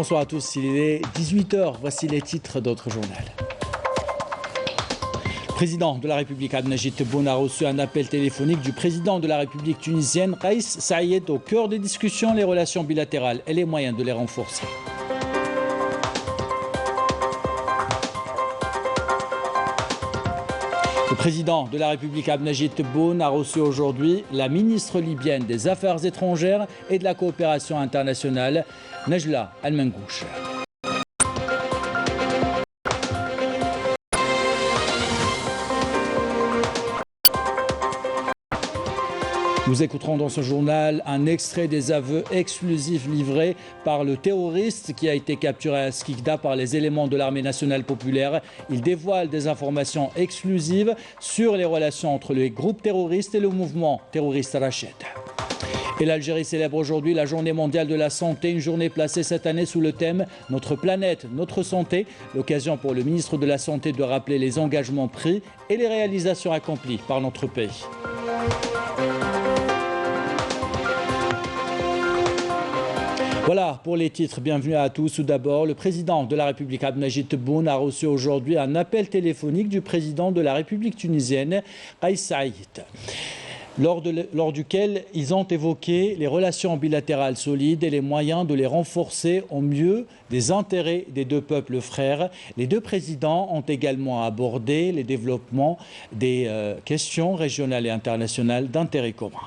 Bonsoir à tous, il est 18 h, voici les titres d'autres journal. Le président de la République Abdelmajid Tebboune a reçu un appel téléphonique du président de la République tunisienne Kais Saïed au cœur des discussions, les relations bilatérales et les moyens de les renforcer. Le président de la République Abdelmajid Tebboune a reçu aujourd'hui la ministre libyenne des Affaires étrangères et de la coopération internationale, Najla Al-Mengouche. Nous écouterons dans ce journal un extrait des aveux exclusifs livrés par le terroriste qui a été capturé à Skikda par les éléments de l'armée nationale populaire. Il dévoile des informations exclusives sur les relations entre les groupes terroristes et le mouvement terroriste Rached. Et l'Algérie célèbre aujourd'hui la journée mondiale de la santé, une journée placée cette année sous le thème « Notre planète, notre santé ». L'occasion pour le ministre de la Santé de rappeler les engagements pris et les réalisations accomplies par notre pays. Voilà pour les titres, bienvenue à tous. Tout d'abord, le président de la République Abdelmajid Tebboune a reçu aujourd'hui un appel téléphonique du président de la République tunisienne, Kais Saïed, lors duquel ils ont évoqué les relations bilatérales solides et les moyens de les renforcer au mieux des intérêts des deux peuples frères. Les deux présidents ont également abordé les développements des questions régionales et internationales d'intérêt commun.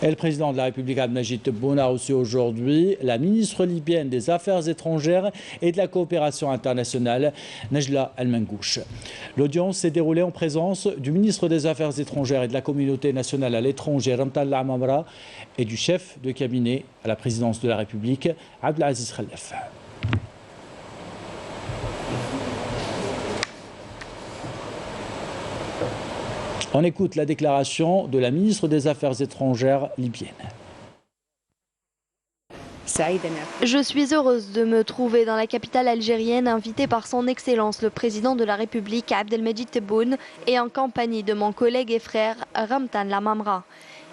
Et le président de la République Abdelmajid Tebboune a reçu aujourd'hui la ministre libyenne des Affaires étrangères et de la coopération internationale, Najla Al-Mengouche. L'audience s'est déroulée en présence du ministre des Affaires étrangères et de la communauté nationale à l'étranger, Ramtan Lamamra, et du chef de cabinet à la présidence de la République, Abdelaziz Khalef. On écoute la déclaration de la ministre des Affaires étrangères libyenne. Je suis heureuse de me trouver dans la capitale algérienne, invitée par son Excellence le président de la République Abdelmajid Tebboune et en compagnie de mon collègue et frère Ramtan Lamamra.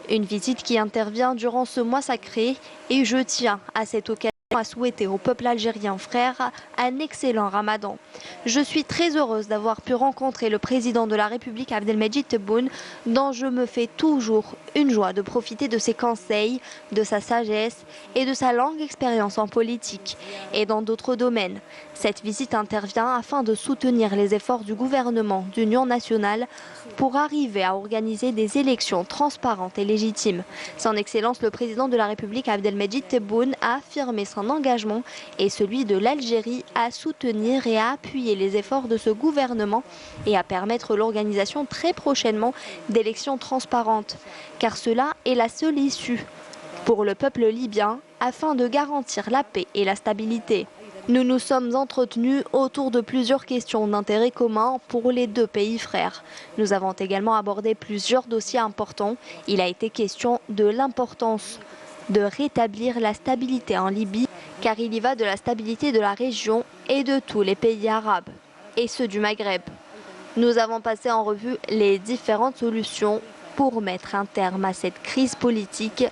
Une visite qui intervient durant ce mois sacré et je tiens à cette occasion à souhaiter au peuple algérien frère un excellent ramadan. Je suis très heureuse d'avoir pu rencontrer le président de la République Abdelmajid Tebboune, dont je me fais toujours une joie de profiter de ses conseils, de sa sagesse et de sa longue expérience en politique et dans d'autres domaines. Cette visite intervient afin de soutenir les efforts du gouvernement d'union nationale pour arriver à organiser des élections transparentes et légitimes. Son Excellence le président de la République Abdelmajid Tebboune a affirmé son engagement et celui de l'Algérie à soutenir et à appuyer les efforts de ce gouvernement et à permettre l'organisation très prochainement d'élections transparentes, car cela est la seule issue pour le peuple libyen afin de garantir la paix et la stabilité. Nous nous sommes entretenus autour de plusieurs questions d'intérêt commun pour les deux pays frères. Nous avons également abordé plusieurs dossiers importants. Il a été question de l'importance de rétablir la stabilité en Libye, car il y va de la stabilité de la région et de tous les pays arabes, et ceux du Maghreb. Nous avons passé en revue les différentes solutions pour mettre un terme à cette crise politique,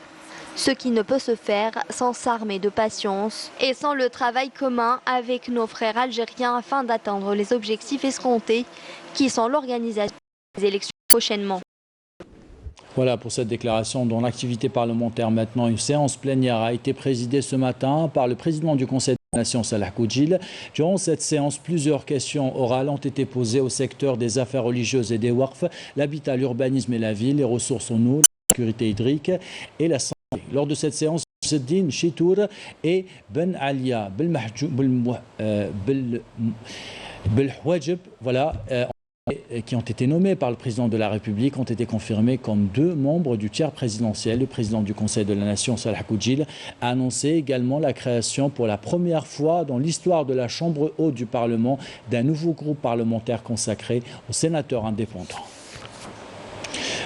ce qui ne peut se faire sans s'armer de patience et sans le travail commun avec nos frères algériens afin d'atteindre les objectifs escomptés qui sont l'organisation des élections prochainement. Voilà pour cette déclaration dont l'activité parlementaire maintenant. Une séance plénière a été présidée ce matin par le président du Conseil de la Nation, Salah Koudjil. Durant cette séance, plusieurs questions orales ont été posées au secteur des affaires religieuses et des waqf, l'habitat, l'urbanisme et la ville, les ressources en eau, la sécurité hydrique et la santé. Lors de cette séance, Seddine Chitour et Ben Alia Belhouadjib, voilà, qui ont été nommés par le président de la République, ont été confirmés comme deux membres du tiers présidentiel. Le président du Conseil de la Nation, Salah Koudjil, a annoncé également la création pour la première fois dans l'histoire de la Chambre haute du Parlement d'un nouveau groupe parlementaire consacré aux sénateurs indépendants.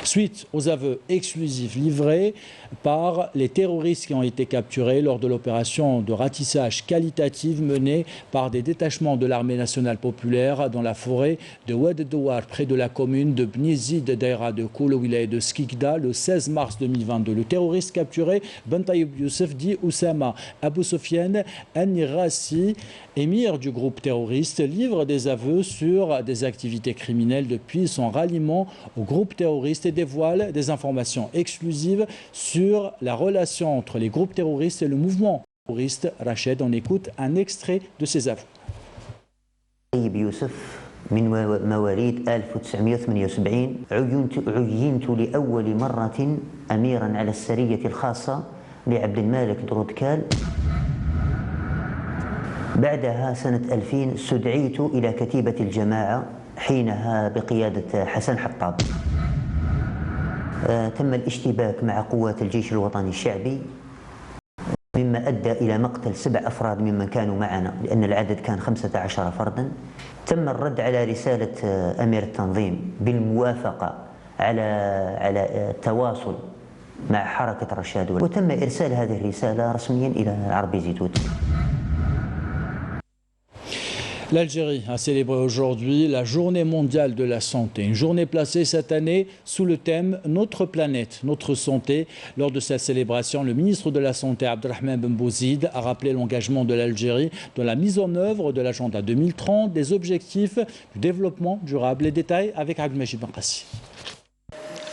Suite aux aveux exclusifs livrés par les terroristes qui ont été capturés lors de l'opération de ratissage qualitative menée par des détachements de l'armée nationale populaire dans la forêt de Oued Douar, près de la commune de Bnizid Daïra de Koul, au wilaya de Skikda, le 16 mars 2022. Le terroriste capturé, Ben Taïb Youssef, dit Oussama Abou Sofiane An-Nirassi, émir du groupe terroriste, livre des aveux sur des activités criminelles depuis son ralliement au groupe terroriste et dévoile des informations exclusives sur la relation entre les groupes terroristes et le mouvement terroriste. Rachid, on écoute un extrait de ses aveux. من مواليد 1978 عينت لأول مرة أميرا على السرية الخاصة لعبد المالك درودكال. بعدها سنة 2000 استدعيت إلى كتيبة الجماعة حينها بقيادة حسن حطاب. تم الاشتباك مع قوات الجيش الوطني الشعبي مما أدى إلى مقتل 7 أفراد ممن كانوا معنا لأن العدد كان 15 فردا. تم الرد على رسالة أمير التنظيم بالموافقة على التواصل مع حركة رشاد، وتم إرسال هذه الرسالة رسميا إلى عربي زيتوت. L'Algérie a célébré aujourd'hui la Journée mondiale de la santé, une journée placée cette année sous le thème « Notre planète, notre santé ». Lors de cette célébration, le ministre de la Santé, Abdelrahman Ben Bouzid, a rappelé l'engagement de l'Algérie dans la mise en œuvre de l'agenda 2030 des objectifs du développement durable. Les détails avec Abdelmajid Benkassi.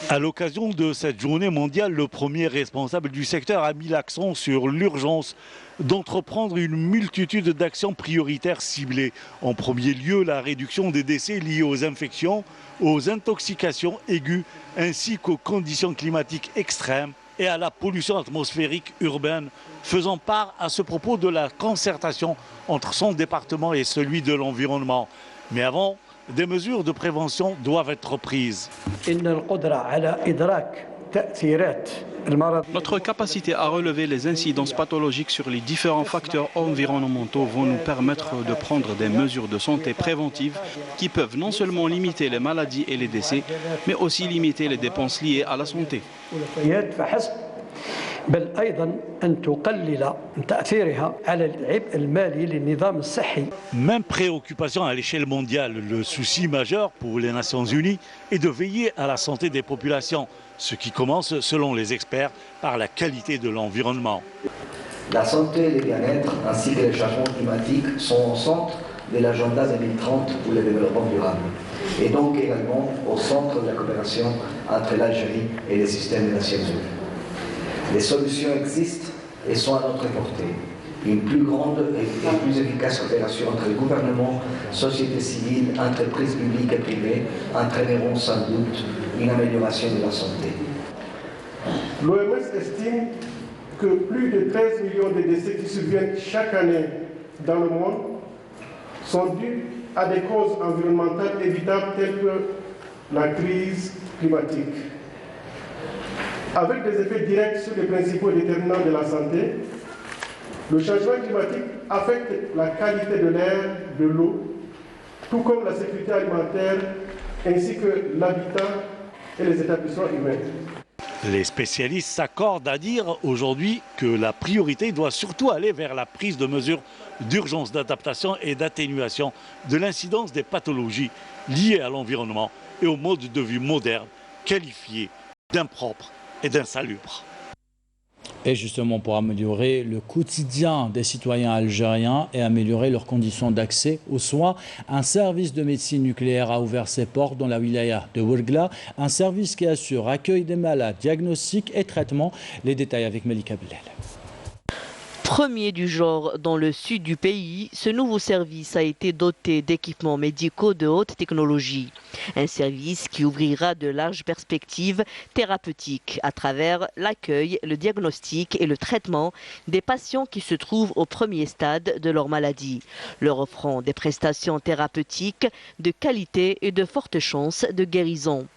À l'occasion de cette journée mondiale, le premier responsable du secteur a mis l'accent sur l'urgence d'entreprendre une multitude d'actions prioritaires ciblées. En premier lieu, la réduction des décès liés aux infections, aux intoxications aiguës, ainsi qu'aux conditions climatiques extrêmes et à la pollution atmosphérique urbaine, faisant part à ce propos de la concertation entre son département et celui de l'environnement. Mais avant, des mesures de prévention doivent être prises. Notre capacité à relever les incidences pathologiques sur les différents facteurs environnementaux vont nous permettre de prendre des mesures de santé préventives qui peuvent non seulement limiter les maladies et les décès, mais aussi limiter les dépenses liées à la santé. بل أيضا أن تقلل من تأثيرها على العبء المالي للنظام الصحي. Même préoccupation à l'échelle mondiale, le souci majeur pour les Nations Unies est de veiller à la santé des populations, ce qui commence, selon les experts, par la qualité de l'environnement. La santé et le bien-être ainsi que les changements climatiques sont au centre de l'agenda 2030 pour le développement durable et donc également au centre de la coopération entre l'Algérie et les systèmes des Nations Unies. Les solutions existent et sont à notre portée. Une plus grande et plus efficace coopération entre le gouvernement, société civile, entreprises publiques et privées entraîneront sans doute une amélioration de la santé. L'OMS estime que plus de 13 millions de décès qui surviennent chaque année dans le monde sont dus à des causes environnementales évitables telles que la crise climatique. Avec des effets directs sur les principaux déterminants de la santé, le changement climatique affecte la qualité de l'air, de l'eau, tout comme la sécurité alimentaire, ainsi que l'habitat et les établissements humains. Les spécialistes s'accordent à dire aujourd'hui que la priorité doit surtout aller vers la prise de mesures d'urgence, d'adaptation et d'atténuation de l'incidence des pathologies liées à l'environnement et au mode de vie moderne, qualifié d'impropre et d'insalubre. Et justement pour améliorer le quotidien des citoyens algériens et améliorer leurs conditions d'accès aux soins, un service de médecine nucléaire a ouvert ses portes dans la wilaya de Ouergla, un service qui assure accueil des malades, diagnostic et traitement. Les détails avec Malika Bellel. Premier du genre dans le sud du pays, ce nouveau service a été doté d'équipements médicaux de haute technologie. Un service qui ouvrira de larges perspectives thérapeutiques à travers l'accueil, le diagnostic et le traitement des patients qui se trouvent au premier stade de leur maladie, leur offrant des prestations thérapeutiques de qualité et de fortes chances de guérison.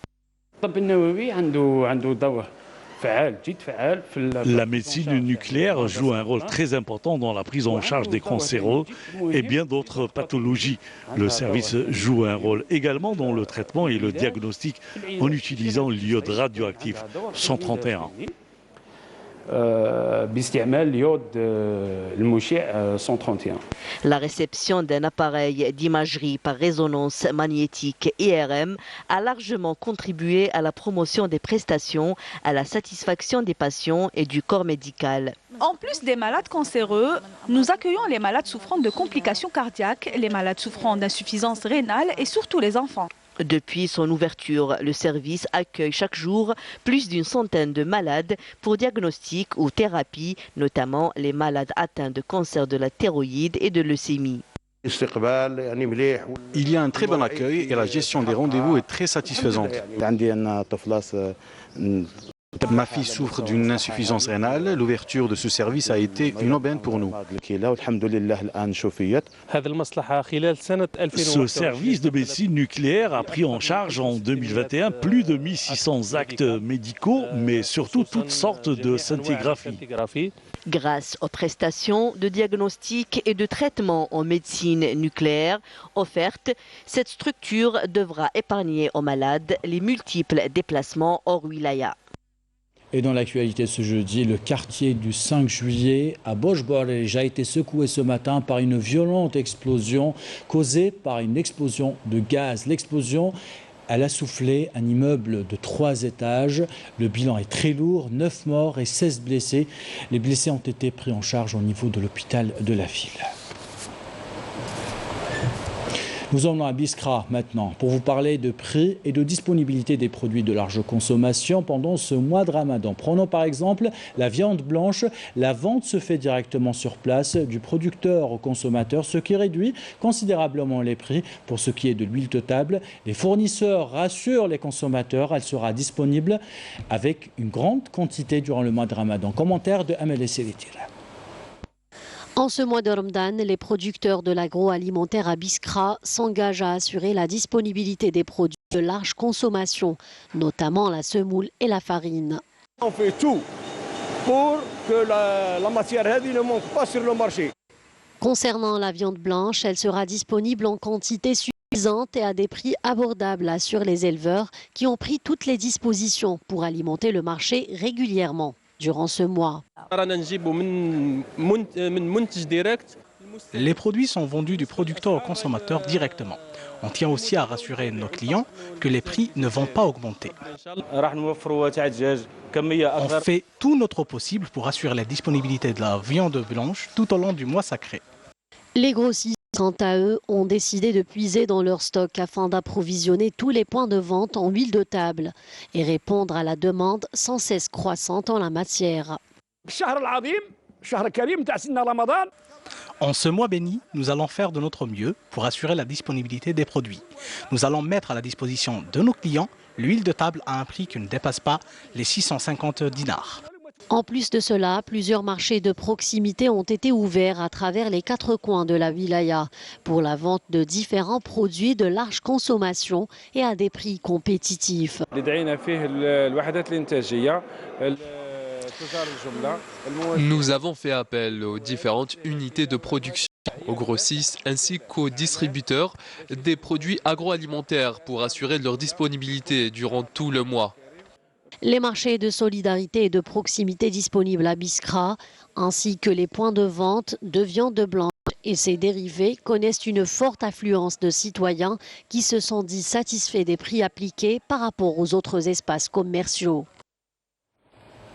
La médecine nucléaire joue un rôle très important dans la prise en charge des cancéreux et bien d'autres pathologies. Le service joue un rôle également dans le traitement et le diagnostic en utilisant l'iode radioactif 131. La réception d'un appareil d'imagerie par résonance magnétique IRM a largement contribué à la promotion des prestations, à la satisfaction des patients et du corps médical. En plus des malades cancéreux, nous accueillons les malades souffrant de complications cardiaques, les malades souffrant d'insuffisance rénale et surtout les enfants. Depuis son ouverture, le service accueille chaque jour plus d'une centaine de malades pour diagnostic ou thérapie, notamment les malades atteints de cancer de la thyroïde et de leucémie. Il y a un très bon accueil et la gestion des rendez-vous est très satisfaisante. Ma fille souffre d'une insuffisance rénale. L'ouverture de ce service a été une aubaine pour nous. Ce service de médecine nucléaire a pris en charge en 2021 plus de 1600 actes médicaux, mais surtout toutes sortes de scintigraphies. Grâce aux prestations de diagnostic et de traitement en médecine nucléaire offertes, cette structure devra épargner aux malades les multiples déplacements hors wilaya. Et dans l'actualité ce jeudi, le quartier du 5 juillet à Boş-Barej a été secoué ce matin par une violente explosion causée par une explosion de gaz. L'explosion, elle a soufflé un immeuble de 3 étages. Le bilan est très lourd, 9 morts et 16 blessés. Les blessés ont été pris en charge au niveau de l'hôpital de la ville. Nous emmenons à Biskra maintenant pour vous parler de prix et de disponibilité des produits de large consommation pendant ce mois de Ramadan. Prenons par exemple la viande blanche. La vente se fait directement sur place du producteur au consommateur, ce qui réduit considérablement les prix. Pour ce qui est de l'huile de table, les fournisseurs rassurent les consommateurs. Elle sera disponible avec une grande quantité durant le mois de Ramadan. Commentaire de Amel Selitir. En ce mois de Ramadan, les producteurs de l'agroalimentaire à Biskra s'engagent à assurer la disponibilité des produits de large consommation, notamment la semoule et la farine. On fait tout pour que la matière ne manque pas sur le marché. Concernant la viande blanche, elle sera disponible en quantité suffisante et à des prix abordables, assurent les éleveurs qui ont pris toutes les dispositions pour alimenter le marché régulièrement durant ce mois. Les produits sont vendus du producteur au consommateur directement. On tient aussi à rassurer nos clients que les prix ne vont pas augmenter. On fait tout notre possible pour assurer la disponibilité de la viande blanche tout au long du mois sacré. Les grossistes, quant à eux, ont décidé de puiser dans leur stock afin d'approvisionner tous les points de vente en huile de table et répondre à la demande sans cesse croissante en la matière. En ce mois béni, nous allons faire de notre mieux pour assurer la disponibilité des produits. Nous allons mettre à la disposition de nos clients l'huile de table à un prix qui ne dépasse pas les 650 dinars. En plus de cela, plusieurs marchés de proximité ont été ouverts à travers les 4 coins de la wilaya pour la vente de différents produits de large consommation et à des prix compétitifs. Nous avons fait appel aux différentes unités de production, aux grossistes ainsi qu'aux distributeurs des produits agroalimentaires pour assurer leur disponibilité durant tout le mois. Les marchés de solidarité et de proximité disponibles à Biskra, ainsi que les points de vente de viande blanche et ses dérivés, connaissent une forte affluence de citoyens qui se sont dit satisfaits des prix appliqués par rapport aux autres espaces commerciaux.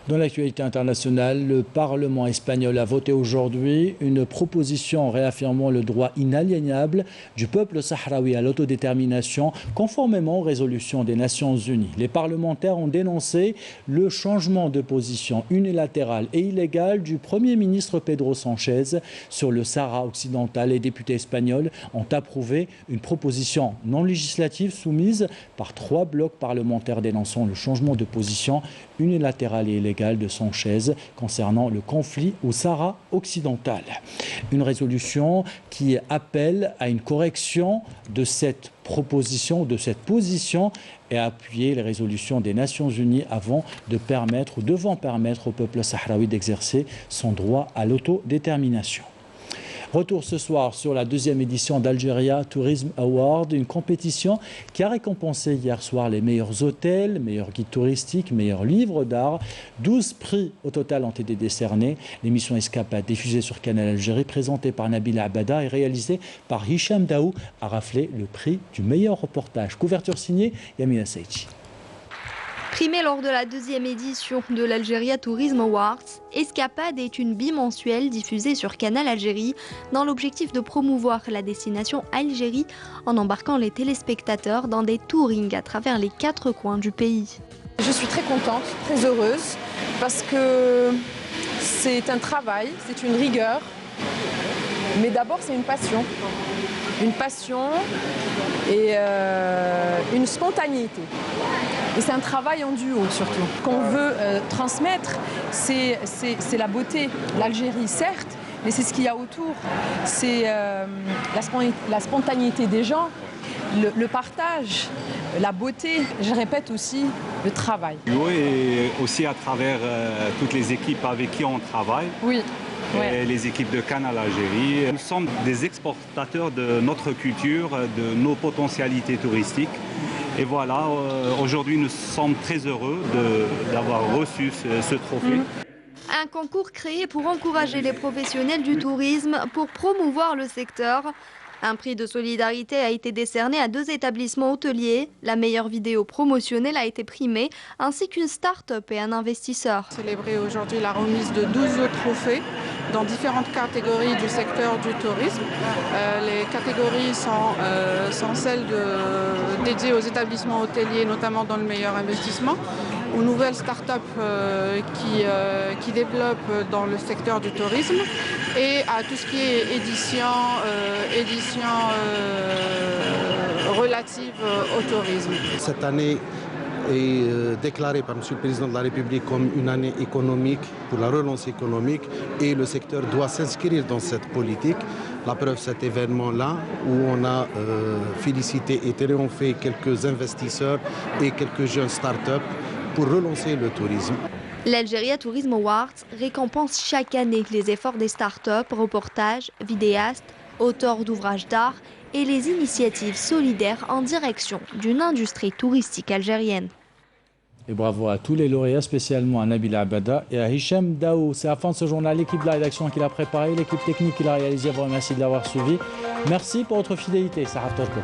Dans l'actualité internationale, le Parlement espagnol a voté aujourd'hui une proposition réaffirmant le droit inaliénable du peuple sahraoui à l'autodétermination conformément aux résolutions des Nations Unies. Les parlementaires ont dénoncé le changement de position unilatéral et illégal du Premier ministre Pedro Sánchez sur le Sahara occidental. Les députés espagnols ont approuvé une proposition non législative soumise par 3 blocs parlementaires dénonçant le changement de position unilatéral et illégal Sénégal de Sanchez concernant le conflit au Sahara occidental. Une résolution qui appelle à une correction de cette proposition, de cette position et à appuyer les résolutions des Nations Unies avant de permettre ou devant permettre au peuple sahraoui d'exercer son droit à l'autodétermination. Retour ce soir sur la deuxième édition d'Algeria Tourism Award, une compétition qui a récompensé hier soir les meilleurs hôtels, meilleurs guides touristiques, meilleurs livres d'art. 12 prix au total ont été décernés. L'émission Escapade, diffusée sur Canal Algérie, présentée par Nabil Abada et réalisée par Hicham Daou, a raflé le prix du meilleur reportage. Couverture signée Yamina Saichi. Primée lors de la deuxième édition de l'Algeria Tourism Awards, Escapade est une bimensuelle diffusée sur Canal Algérie dans l'objectif de promouvoir la destination Algérie en embarquant les téléspectateurs dans des tourings à travers les 4 coins du pays. Je suis très contente, très heureuse parce que c'est un travail, c'est une rigueur, mais d'abord c'est une passion. Une passion et une spontanéité. Et c'est un travail en duo surtout. Ce qu'on veut transmettre, c'est la beauté. L'Algérie, certes, mais c'est ce qu'il y a autour. C'est la spontanéité des gens, le partage, la beauté. Je répète aussi, le travail. Et aussi à travers toutes les équipes avec qui on travaille. Oui. Ouais. Les équipes de Canal Algérie. Nous sommes des exportateurs de notre culture, de nos potentialités touristiques. Et voilà, aujourd'hui nous sommes très heureux d'avoir reçu ce trophée. Un concours créé pour encourager les professionnels du tourisme pour promouvoir le secteur. Un prix de solidarité a été décerné à 2 établissements hôteliers. La meilleure vidéo promotionnelle a été primée, ainsi qu'une start-up et un investisseur. Célébrer aujourd'hui la remise de 12 trophées dans différentes catégories du secteur du tourisme. Les catégories sont celles dédiées aux établissements hôteliers, notamment dans le meilleur investissement, aux nouvelles start-up qui développent dans le secteur du tourisme et à tout ce qui est édition relative au tourisme. Cette année est déclarée par M. le Président de la République comme une année économique pour la relance économique et le secteur doit s'inscrire dans cette politique. La preuve, cet événement-là où on a félicité et triomphé quelques investisseurs et quelques jeunes start-up pour relancer le tourisme. L'Algeria Tourism Awards récompense chaque année les efforts des start-up, reportages, vidéastes, auteurs d'ouvrages d'art et les initiatives solidaires en direction d'une industrie touristique algérienne. Et bravo à tous les lauréats, spécialement à Nabil Abada et à Hicham Daou. C'est la fin de ce journal. L'équipe de la rédaction qui l'a préparé, l'équipe technique qui l'a réalisé, vous remercie de l'avoir suivi. Merci pour votre fidélité. Sarah Toko.